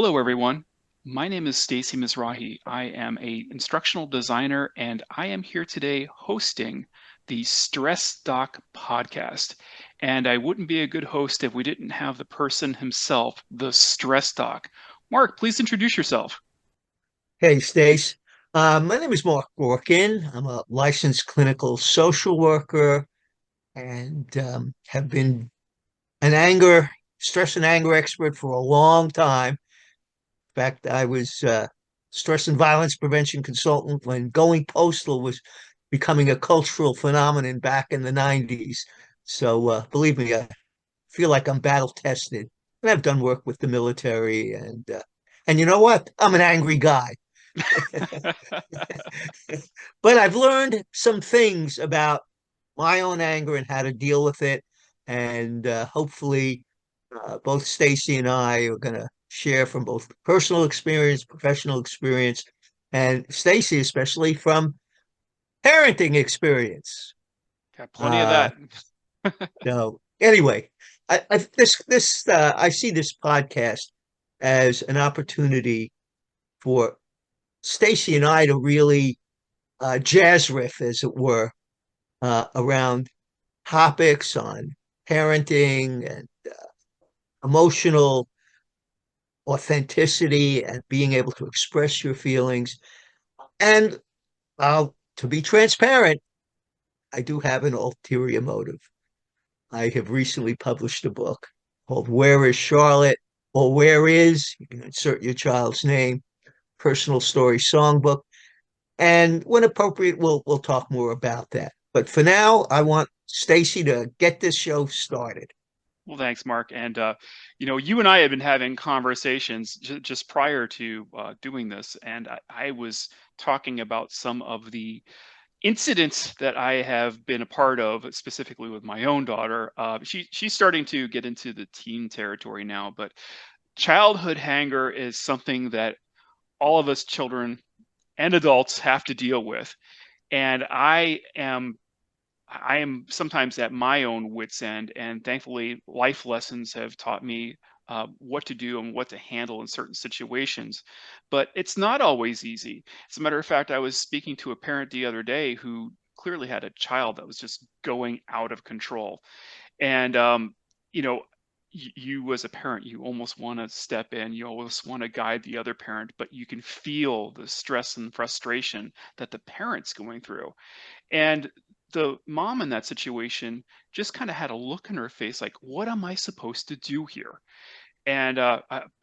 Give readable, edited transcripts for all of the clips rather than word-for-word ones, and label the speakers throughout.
Speaker 1: Hello, everyone. My name is Stacy Mizrahi. I am a instructional designer, and I am here today hosting the Stress Doc podcast. And I wouldn't be a good host if we didn't have the person himself, the Stress Doc. Mark, please introduce yourself.
Speaker 2: Hey, Stace. My name is Mark Gorkin. I'm a licensed clinical social worker and have been an stress and anger expert for a long time. In fact, I was stress and violence prevention consultant when going postal was becoming a cultural phenomenon back in the 90s. So believe me, I feel like I'm battle tested. And I've done work with the military and you know what? I'm an angry guy. But I've learned some things about my own anger and how to deal with it. And hopefully, both Stacy and I are going to share from both personal experience, professional experience, and Stacy, especially from parenting experience.
Speaker 1: Got plenty of
Speaker 2: Uh,
Speaker 1: that.
Speaker 2: so, anyway, I see this podcast as an opportunity for Stacy and I to really jazz riff, as it were, around topics on parenting and emotional authenticity and being able to express your feelings. And to be transparent, I do have an ulterior motive. I have recently published a book called Where is Charlotte? Or Where is, you can insert your child's name, personal story songbook. And when appropriate, we'll talk more about that. But for now, I want Stacy to get this show started.
Speaker 1: Well, thanks, Mark. And you and I have been having conversations just prior to doing this, and I was talking about some of the incidents that I have been a part of, specifically with my own daughter. She's starting to get into the teen territory now, but childhood anger is something that all of us children and adults have to deal with. And I am sometimes at my own wit's end, and thankfully, life lessons have taught me what to do and what to handle in certain situations. But it's not always easy. As a matter of fact, I was speaking to a parent the other day who clearly had a child that was just going out of control. And, you know, you as a parent, you almost want to step in, you almost want to guide the other parent, but you can feel the stress and frustration that the parent's going through. And the mom in that situation just kind of had a look in her face like, what am I supposed to do here? And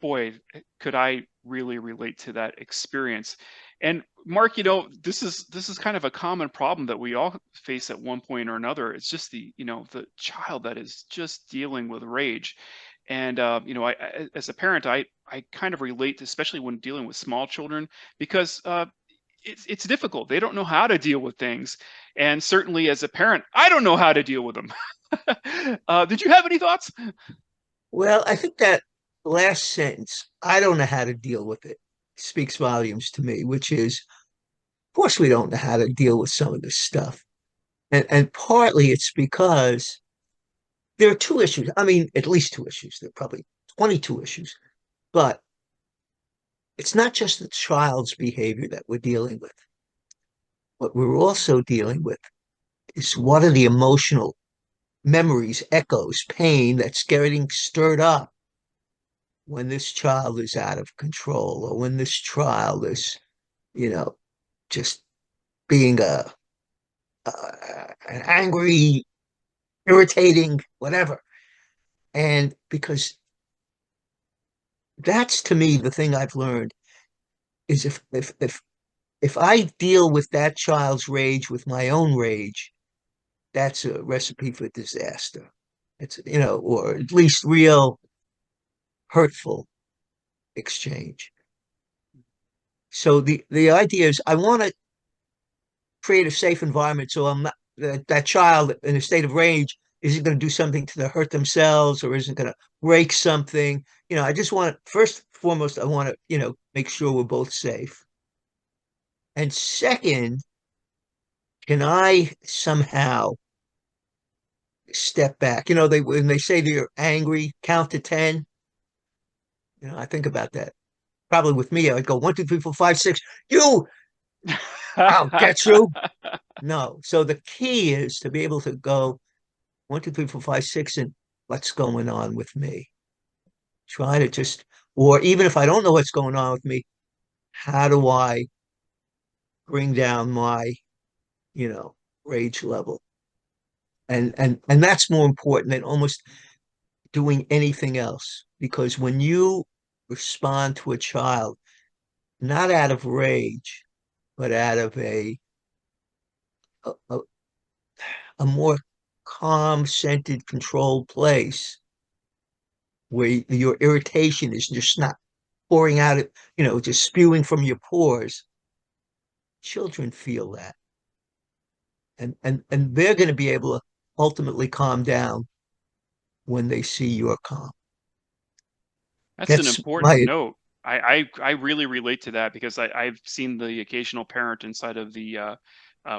Speaker 1: boy, could I really relate to that experience. And Mark, this is kind of a common problem that we all face at one point or another. It's just the child that is just dealing with rage. And as a parent, I kind of relate, especially when dealing with small children, because it's difficult. They don't know how to deal with things, and certainly as a parent, I don't know how to deal with them. Did you have any thoughts?
Speaker 2: Well, I think that last sentence, I don't know how to deal with it, speaks volumes to me, which is, of course, we don't know how to deal with some of this stuff. And partly it's because there are two issues. I mean, at least two issues. There are probably 22 issues, but it's not just the child's behavior that we're dealing with. What we're also dealing with is what are the emotional memories, echoes, pain that's getting stirred up when this child is out of control or when this child is, you know, just being a an angry, irritating, whatever. And because that's to me the thing I've learned is if I deal with that child's rage with my own rage, that's a recipe for disaster. It's or at least real hurtful exchange. So the idea is I want to create a safe environment so I'm not that child in a state of rage isn't going to do something to hurt themselves or isn't going to break something. I just want first and foremost, I want to, make sure we're both safe. And second, can I somehow step back? They when they say they're angry, count to 10. I think about that. probably with me, I'd go 1, 2, 3, 4, 5, 6. You, I'll get you. No. So the key is to be able to go 1, 2, 3, 4, 5, 6, and what's going on with me? Try to just, or even if I don't know what's going on with me, how do I bring down my, you know, rage level? And that's more important than almost doing anything else. Because when you respond to a child, not out of rage, but out of a, a more calm, centered, controlled place where your irritation is just not pouring out, just spewing from your pores. Children feel that, and they're going to be able to ultimately calm down when they see you're calm.
Speaker 1: That's an
Speaker 2: That's
Speaker 1: important
Speaker 2: my
Speaker 1: note. I really relate to that because I've seen the occasional parent inside of the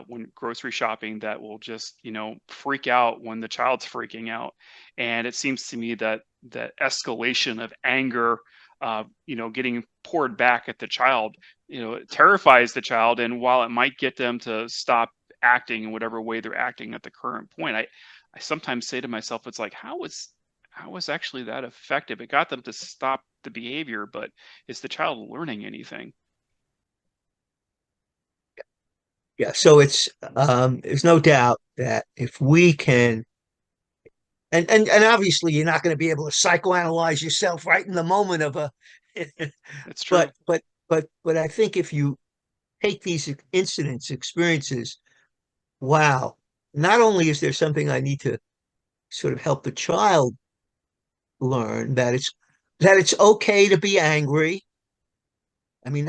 Speaker 1: when grocery shopping that will just, freak out when the child's freaking out. And it seems to me that that escalation of anger, getting poured back at the child, it terrifies the child. And while it might get them to stop acting in whatever way they're acting at the current point, I sometimes say to myself, it's like, how was actually that effective? It got them to stop the behavior, but is the child learning anything?
Speaker 2: Yeah. So there's no doubt that if we can, and obviously you're not going to be able to psychoanalyze yourself right in the moment of a,
Speaker 1: It's true.
Speaker 2: but I think if you take these incidents, experiences, wow, not only is there something I need to sort of help the child learn that it's okay to be angry. I mean,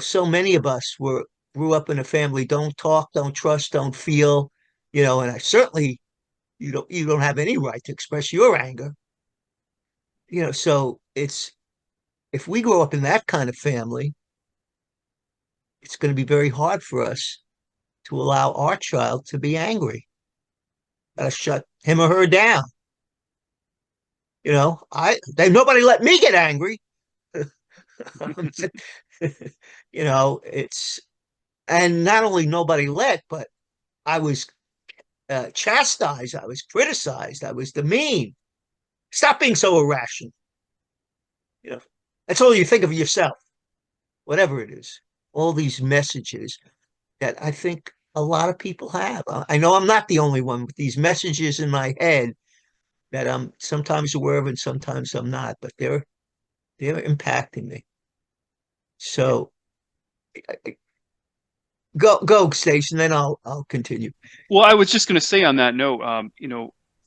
Speaker 2: so many of us grew up in a family, don't talk, don't trust, don't feel, and I certainly you don't have any right to express your anger. So it's if we grow up in that kind of family, it's going to be very hard for us to allow our child to be angry. Gotta shut him or her down. Nobody let me get angry. It's and not only nobody let, but I was chastised, I was criticized, I was demeaned. Stop being so irrational. You know, that's all you think of yourself, whatever it is. All these messages that I think a lot of people have. I know I'm not the only one with these messages in my head that I'm sometimes aware of and sometimes I'm not, but they're impacting me. So go, Stacy, and then I'll continue.
Speaker 1: Well, I was just going to say on that note,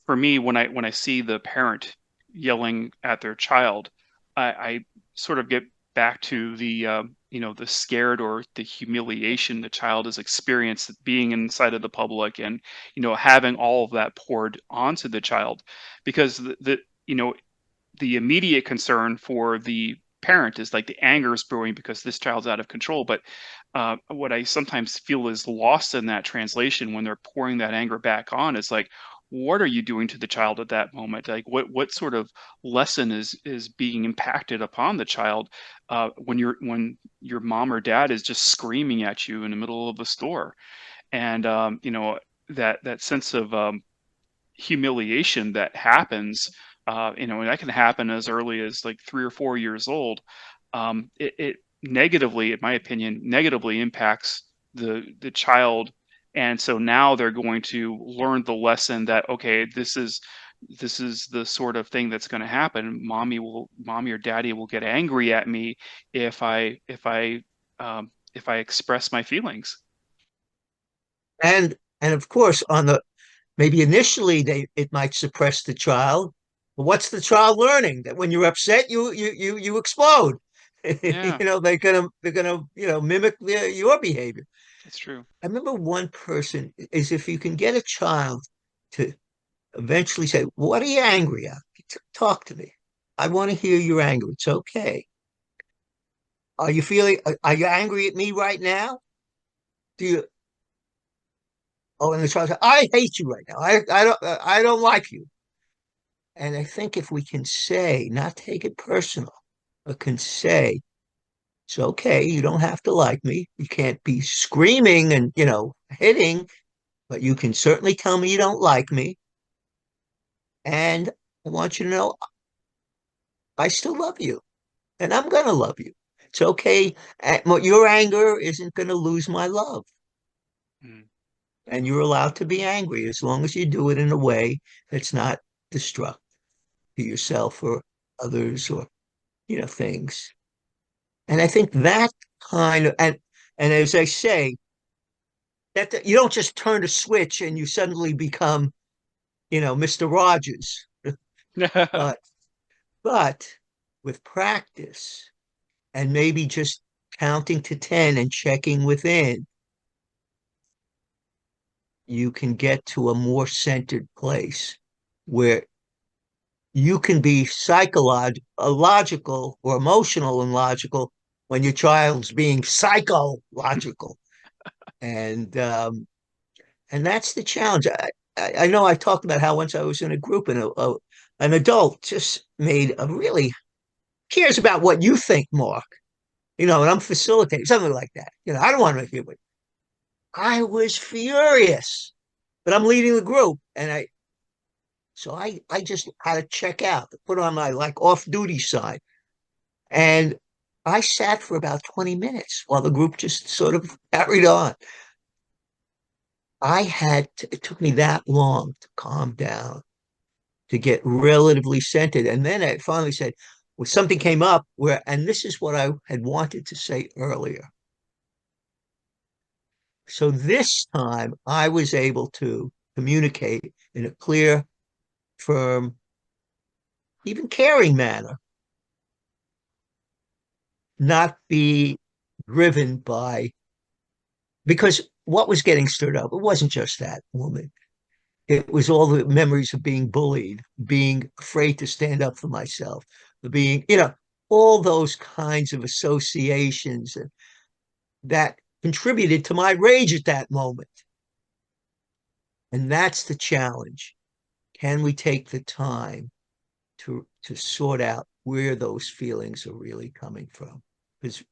Speaker 1: for me, when I see the parent yelling at their child, I sort of get back to the scared or the humiliation the child has experienced being inside of the public, and having all of that poured onto the child, because the immediate concern for the parent is like the anger is brewing because this child's out of control. But what I sometimes feel is lost in that translation when they're pouring that anger back on is like, what are you doing to the child at that moment? Like, what sort of lesson is being impacted upon the child when your mom or dad is just screaming at you in the middle of a store? And that sense of humiliation that happens, and that can happen as early as like 3 or 4 years old. It negatively, in my opinion, negatively impacts the child, and so now they're going to learn the lesson that, okay, this is the sort of thing that's going to happen. Mommy or daddy will get angry at me if I express my feelings.
Speaker 2: And of course, on the maybe initially it might suppress the child. But what's the child learning? That when you're upset, you explode.
Speaker 1: Yeah,
Speaker 2: They're gonna mimic your behavior.
Speaker 1: it's true.
Speaker 2: I remember one person is if you can get a child to eventually say, "What are you angry at? Talk to me. I want to hear your anger. It's okay. Are you angry at me right now? Do you?" Oh, and the child said, "I hate you right now. I don't like you." And I think if we can say, not take it personal, can say, it's okay, you don't have to like me. You can't be screaming and, hitting, but you can certainly tell me you don't like me. And I want you to know I still love you and I'm going to love you. It's okay. Your anger isn't going to lose my love.
Speaker 1: Mm.
Speaker 2: And you're allowed to be angry as long as you do it in a way that's not destructive to yourself or others or, things. And I think that and as I say, that you don't just turn a switch and you suddenly become, Mr. Rogers. But but with practice and maybe just counting to 10 and checking within, you can get to a more centered place where you can be psychological or emotional and logical when your child's being psychological. And and that's the challenge. I know I talked about how once I was in a group and an adult just made a really cares about what you think, Mark. And I'm facilitating something like that. I don't want to hear it. I was furious, but I'm leading the group, and I just had to check out, put on my like off duty sign, and I sat for about 20 minutes while the group just sort of carried on. It took me that long to calm down, to get relatively centered. And then I finally said, well, something came up and this is what I had wanted to say earlier. So this time I was able to communicate in a clear, firm, even caring manner, not be driven by, because what was getting stirred up, it wasn't just that woman. It was all the memories of being bullied, being afraid to stand up for myself, being, all those kinds of associations that contributed to my rage at that moment. And that's the challenge. Can we take the time to sort out where those feelings are really coming from? Because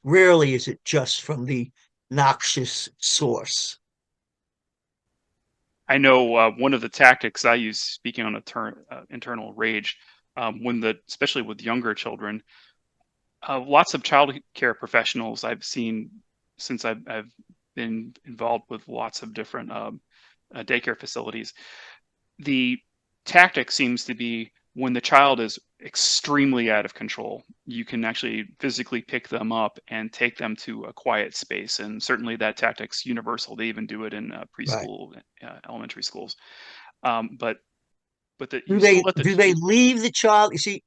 Speaker 2: rarely is it just from the noxious source.
Speaker 1: I know one of the tactics I use, speaking on a internal rage, especially with younger children, lots of child care professionals I've seen since I've been involved with lots of different daycare facilities. The tactic seems to be when the child is extremely out of control, you can actually physically pick them up and take them to a quiet space. And certainly that tactic's universal. They even do it in
Speaker 2: Right.
Speaker 1: preschool, elementary schools. But
Speaker 2: Do
Speaker 1: you still
Speaker 2: they
Speaker 1: let the
Speaker 2: do they leave the child? You see,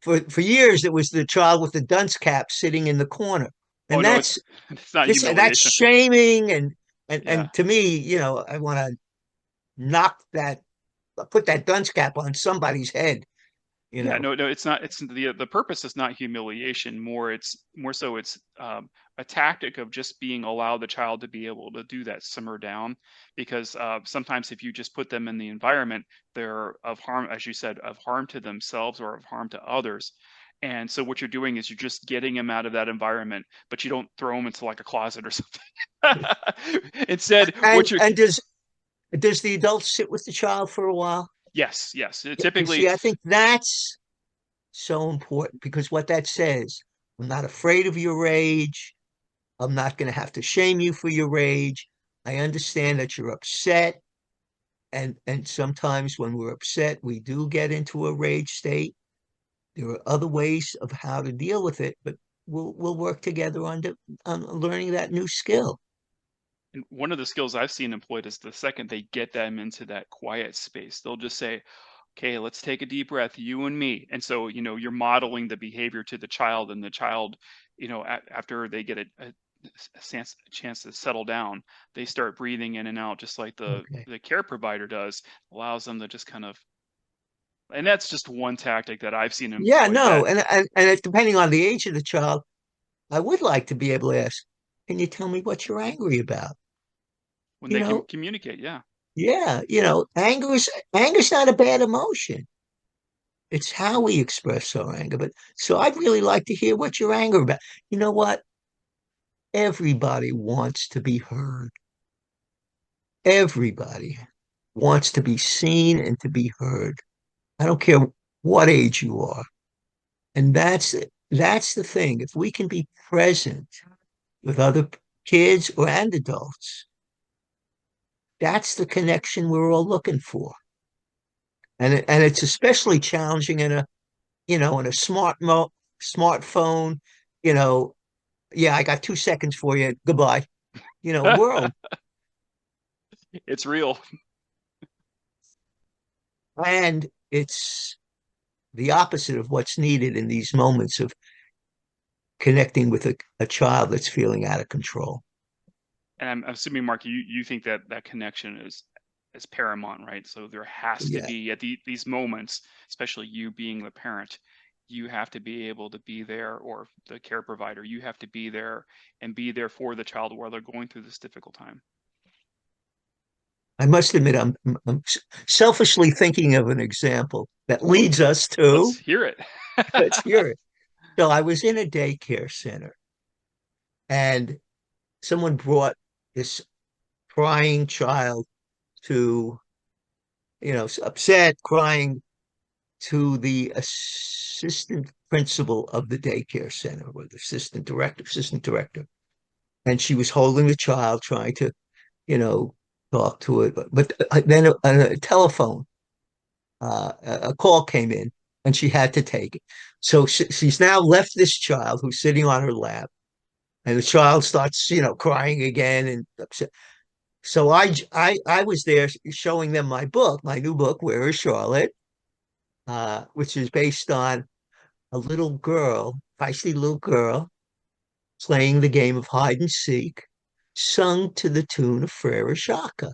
Speaker 2: for years it was the child with the dunce cap sitting in the corner.
Speaker 1: oh
Speaker 2: And
Speaker 1: no, it's
Speaker 2: that's
Speaker 1: it's not
Speaker 2: that's
Speaker 1: humiliation.
Speaker 2: shaming
Speaker 1: Yeah.
Speaker 2: and to me, I want to knock that put that dunce cap on somebody's head, you
Speaker 1: Yeah,
Speaker 2: know.
Speaker 1: no, it's not. It's the purpose is not humiliation. More so it's a tactic of just being allow the child to be able to do that simmer down, because sometimes if you just put them in the environment, they're of harm, as you said, of harm to themselves or of harm to others. And so what you're doing is you're just getting them out of that environment, but you don't throw them into like a closet or something. Instead,
Speaker 2: And
Speaker 1: what you're
Speaker 2: and does the adult sit with the child for a while?
Speaker 1: yes, yes,
Speaker 2: You
Speaker 1: typically,
Speaker 2: see, I think that's so important because what that says, I'm not afraid of your rage. I'm not going to have to shame you for your rage. I understand that you're upset. And sometimes when we're upset, we do get into a rage state. There are other ways of how to deal with it, but we'll work together on learning that new skill.
Speaker 1: and one of the skills I've seen employed is the second they get them into that quiet space, they'll just say, okay, let's take a deep breath, you and me. And so, you're modeling the behavior to the child, and the child, after they get a chance to settle down, they start breathing in and out, just like
Speaker 2: Okay.
Speaker 1: the care provider does, allows them to just kind of, and that's just one tactic that I've seen
Speaker 2: Yeah,
Speaker 1: employed
Speaker 2: no,
Speaker 1: that
Speaker 2: and depending on the age of the child, I would like to be able to ask, can you tell me what you're angry about?
Speaker 1: when
Speaker 2: You
Speaker 1: they can
Speaker 2: know,
Speaker 1: communicate. Yeah.
Speaker 2: yeah, anger's not a bad emotion. It's how we express our anger. But so I'd really like to hear what you're angry about. You know what? Everybody wants to be heard. Everybody wants to be seen and to be heard. I don't care what age you are. And that's the thing. If we can be present with other kids or and adults, that's the connection we're all looking for. And it's especially challenging in a in a smartphone, you know, yeah, I got 2 seconds for you. Goodbye. World.
Speaker 1: It's real.
Speaker 2: And it's the opposite of what's needed in these moments of connecting with a child that's feeling out of control.
Speaker 1: And I'm assuming, Mark, you think that that connection is paramount, right? So there has to
Speaker 2: Yeah.
Speaker 1: be at these moments, especially you being the parent, you have to be able to be there, or the care provider, you have to be there and be there for the child while they're going through this difficult time.
Speaker 2: I must admit, I'm selfishly thinking of an example that leads us
Speaker 1: Let's
Speaker 2: to,
Speaker 1: hear it.
Speaker 2: let's hear it. So I was in a daycare center and someone brought this crying child to, upset, crying to the assistant principal of the daycare center or the assistant director. And she was holding the child, trying to, you know, talk to it. But then a telephone, a call came in and she had to take it. So she's now left this child who's sitting on her lap, and the child starts, crying again and upset. So I was there showing them my book, my new book, Where is Charlotte, which is based on a little girl, feisty little girl, playing the game of hide and seek, sung to the tune of Frere Shaka.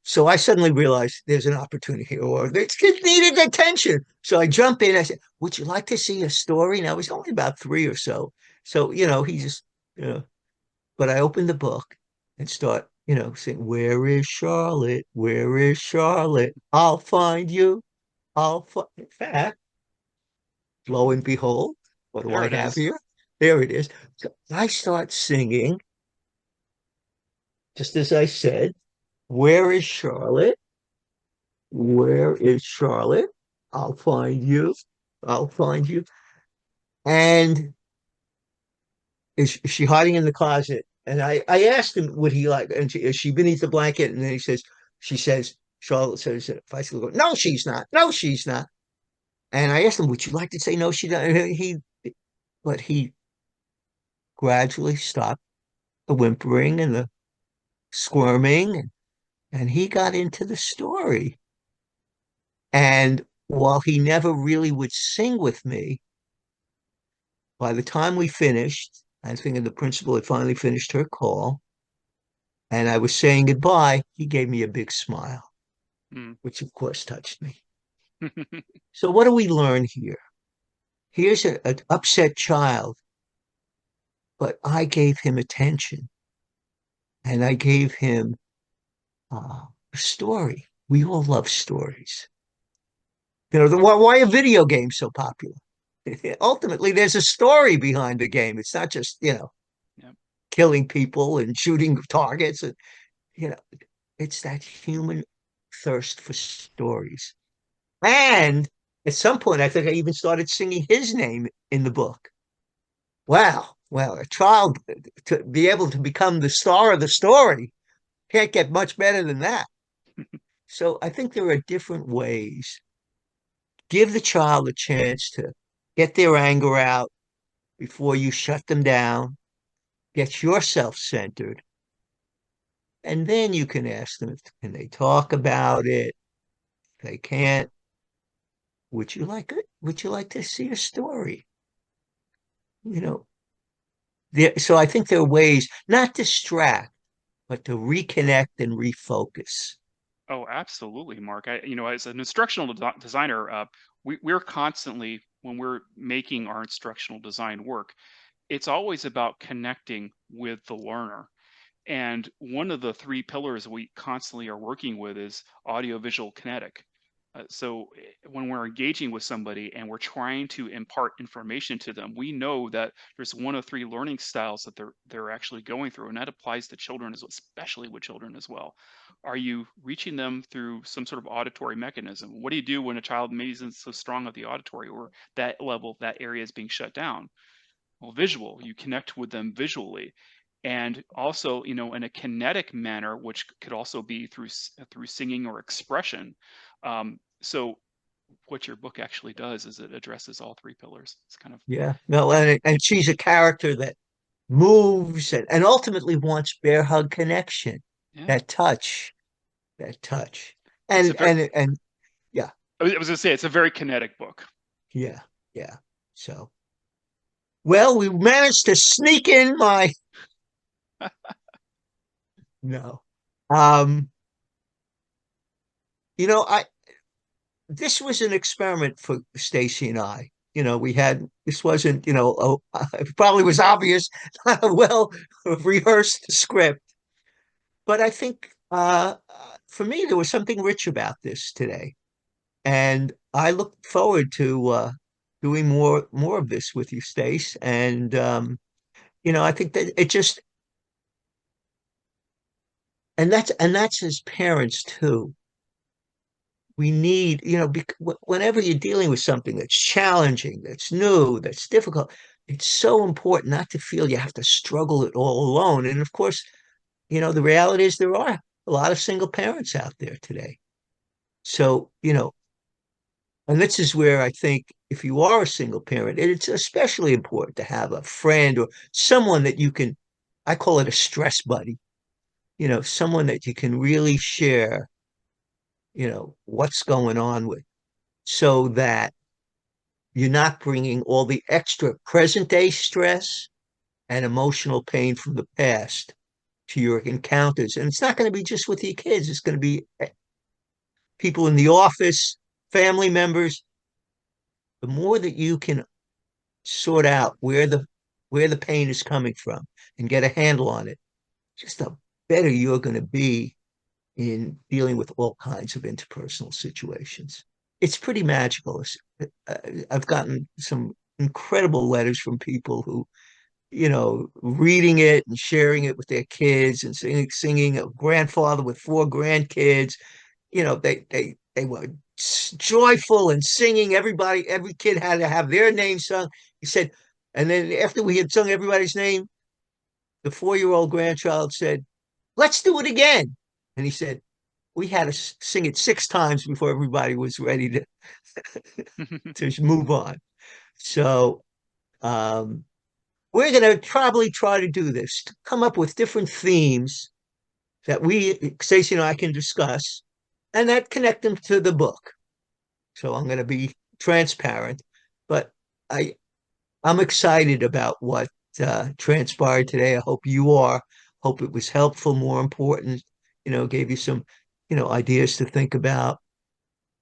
Speaker 2: So I suddenly realized there's an opportunity here, or this kid needed attention. So I jump in. I said, "Would you like to see a story?" Now it was only about three or so. So, he just, you know, but I opened the book and start, saying, "Where is Charlotte? Where is Charlotte? I'll find you. In fact, lo and behold, what do
Speaker 1: There
Speaker 2: I
Speaker 1: it
Speaker 2: have
Speaker 1: is.
Speaker 2: here? There it is. So I start singing, just as I said, "Where is Charlotte? Where is Charlotte? I'll find you. I'll find you." And is she hiding in the closet? And I asked him, would he like, and is she beneath the blanket? And then she says, Charlotte says, if I still go, no, she's not. No, she's not. And I asked him, would you like to say no, she doesn't? But he gradually stopped the whimpering and the squirming, and he got into the story. And while he never really would sing with me, by the time we finished, I was thinking the principal had finally finished her call, and I was saying goodbye, he gave me a big smile,
Speaker 1: Mm.
Speaker 2: which of course touched me. So what do we learn here? Here's an upset child, but I gave him attention and I gave him a story. We all love stories. Why are video games so popular? Ultimately, there's a story behind the game. It's not just,
Speaker 1: Yep.
Speaker 2: killing people and shooting targets. And, you know, it's that human thirst for stories. And at some point, I think I even started singing his name in the book. Wow. Well, a child to be able to become the star of the story can't get much better than that. So I think there are different ways. Give the child a chance to get their anger out before you shut them down. Get yourself centered. And then you can ask them, can they talk about it? If they can't, would you like it? Would you like to see a story? You know, so I think there are ways not distract, but to reconnect and refocus.
Speaker 1: Oh, absolutely, Mark. As an instructional designer, we're constantly, when we're making our instructional design work, it's always about connecting with the learner. And one of the three pillars we constantly are working with is audiovisual kinetic. When we're engaging with somebody and we're trying to impart information to them, we know that there's one of three learning styles that they're actually going through, and that applies to children as well, especially with children as well. Are you reaching them through some sort of auditory mechanism? What do you do when a child maybe isn't so strong at the auditory, or that level, that area is being shut down? Well, visual, you connect with them visually. And also, in a kinetic manner, which could also be through singing or expression. So what your book actually does is it addresses all three pillars. It's kind of,
Speaker 2: Yeah. No, and she's a character that moves and ultimately wants bear hug connection,
Speaker 1: yeah.
Speaker 2: that touch, that touch.
Speaker 1: It's a
Speaker 2: And
Speaker 1: very,
Speaker 2: yeah,
Speaker 1: I was gonna say it's a very kinetic book.
Speaker 2: yeah, yeah. So well, we managed to sneak in my no. Um, I this was an experiment for Stacy and I. We had this wasn't, it probably was obvious, not a well rehearsed script, but I think for me there was something rich about this today, and I look forward to doing more of this with you, Stace. And I think that it just and that's as parents too. We need, whenever you're dealing with something that's challenging, that's new, that's difficult, it's so important not to feel you have to struggle it all alone. And of course, the reality is there are a lot of single parents out there today. So, and this is where I think if you are a single parent, it's especially important to have a friend or someone that you can, I call it a stress buddy, someone that you can really share, what's going on with so that you're not bringing all the extra present day stress and emotional pain from the past to your encounters. And it's not going to be just with your kids, it's going to be people in the office, family members. The more that you can sort out where the pain is coming from and get a handle on it, just the better you're going to be in dealing with all kinds of interpersonal situations. It's pretty magical. I've gotten some incredible letters from people who, reading it and sharing it with their kids and singing a grandfather with four grandkids. They were joyful and singing. Every kid had to have their name sung. He said, and then after we had sung everybody's name, the 4-year-old grandchild said, "Let's do it again." And he said, "We had to sing it 6 times before everybody was ready to move on." So um, we're going to probably try to do this, to come up with different themes that Stacey and I can discuss and that connect them to the book. So I'm going to be transparent, but I, I'm excited about what transpired today. I hope you are. Hope it was helpful, more important, gave you some, ideas to think about.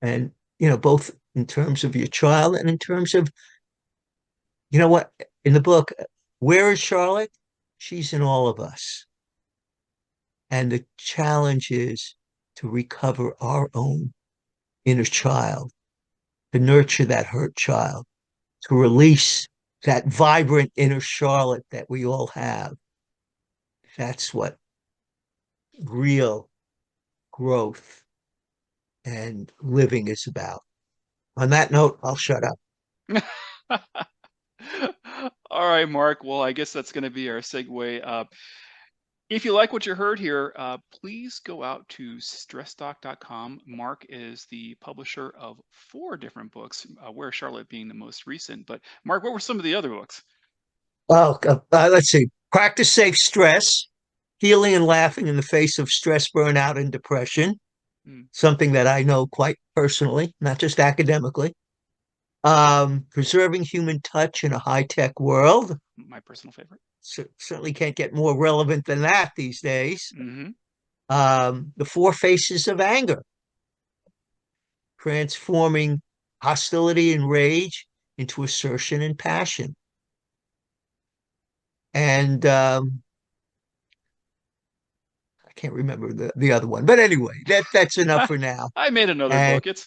Speaker 2: And, both in terms of your child and in terms of, what, in the book, where is Charlotte? She's in all of us. And the challenge is to recover our own inner child, to nurture that hurt child, to release that vibrant inner Charlotte that we all have. That's what real growth and living is about. On that note, I'll shut up.
Speaker 1: All right, Mark. Well, I guess that's going to be our segue. If you like what you heard here, please go out to stressdoc.com. Mark is the publisher of 4 different books, Where Charlotte being the most recent. But Mark, what were some of the other books?
Speaker 2: Well, let's see. Practice safe stress, healing and laughing in the face of stress, burnout, and depression.
Speaker 1: Hmm,
Speaker 2: Something that I know quite personally, not just academically. Preserving human touch in a high tech world.
Speaker 1: my personal favorite.
Speaker 2: Certainly can't get more relevant than that these days.
Speaker 1: Hmm.
Speaker 2: The four faces of anger, transforming hostility and rage into assertion and passion. And can't remember the other one. But anyway, that's enough for now.
Speaker 1: I made another
Speaker 2: And
Speaker 1: book. It's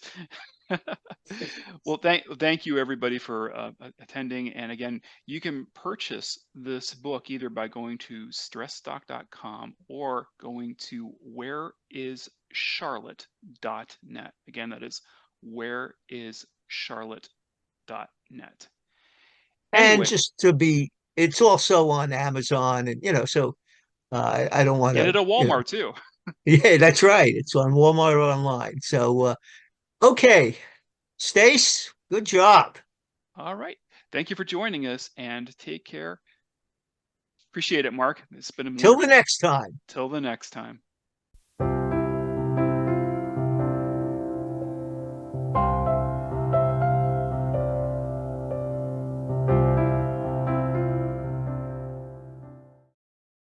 Speaker 1: well, thank you everybody for attending. And again, you can purchase this book either by going to stressdoc.com or going to whereischarlotte.net. Again, that is whereischarlotte.net.
Speaker 2: and
Speaker 1: Anyway,
Speaker 2: just to be, it's also on Amazon, and so I don't want
Speaker 1: get
Speaker 2: to,
Speaker 1: it at Walmart too.
Speaker 2: yeah, that's right. It's on Walmart online. So okay, Stace, good job.
Speaker 1: All right. Thank you for joining us and take care. Appreciate it, Mark. It's been
Speaker 2: Till the
Speaker 1: wonderful.
Speaker 2: next time.
Speaker 1: Till the next time.